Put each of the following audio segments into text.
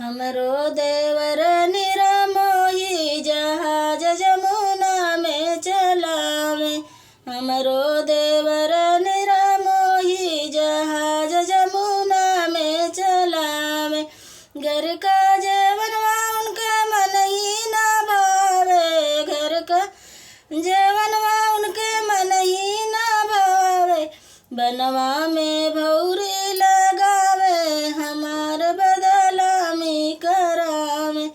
हमरो देवर निरमोही जहाज जमुना में चलावे। हमरो देवर निरमोही जहाज जमुना में चलावे। घर का जेवनवा उनका मन ही ना भावे। घर का जेवनवा उनके मन ही ना भावे। बनवा में भौरी लगावे हमार बदलामी करावे।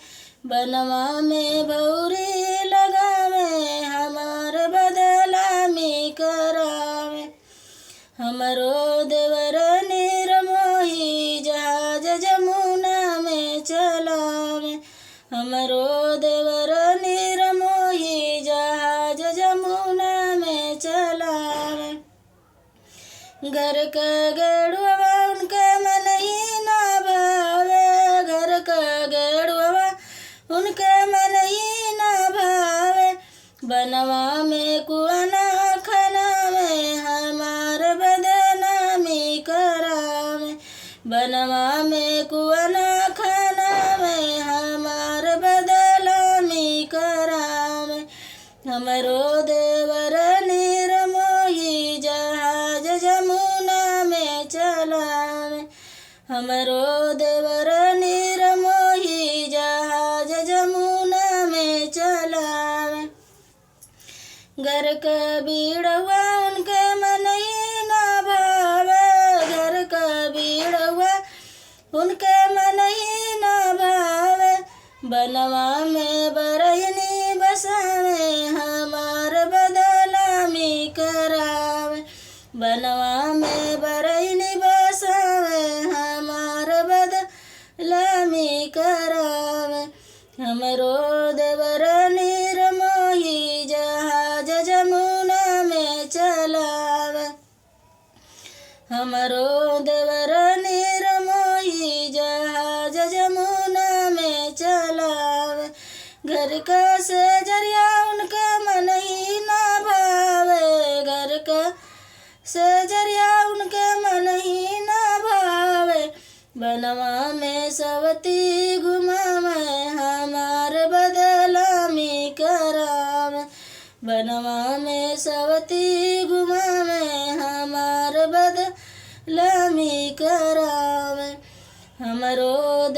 बनवा में भौरी लगावे हमार बदलामी करावे। हमरो देवर निरमोही जहाज जमुना में चलावे। हमरो देवर निरमोही जहाज जमुना में चलावे। घर का गेड़ुआ उनके मन ही ना भावे। घर का गेड़ुआ उनके मन ही ना भावे। बनवा में कुआना खनावे हमार बदनामी करावे। बनवा में कुआना खनावे हमार बदनामी करावे। हमरो देवर निरमोही जहाज जमुना में चलावे। हमरो देवर निरमोही जहाज जमुना में चलावे। घर का बीड़वा उनके मन ही ना भावे। घर का बीड़वा उनके मन ही ना भावे। बनवा में बरहनी बसावे हमार बदलामी करावे। बनवा में बरहनी बसावे हमार बदलामी करावे। हमरो देवर निरमोही जहाज जमुना में चलावे। हमरो देवर निरमोही जहाज जमुना में चलावे। घर का सेजरिया उनका मन ही ना भावे। घर का सेजरिया उनके मन ही ना भावे। बनवा में सवती घुमावे हमार बदलामी करावे। बनवा में सवती घुमावे हमार बदलामी करावे। हमरो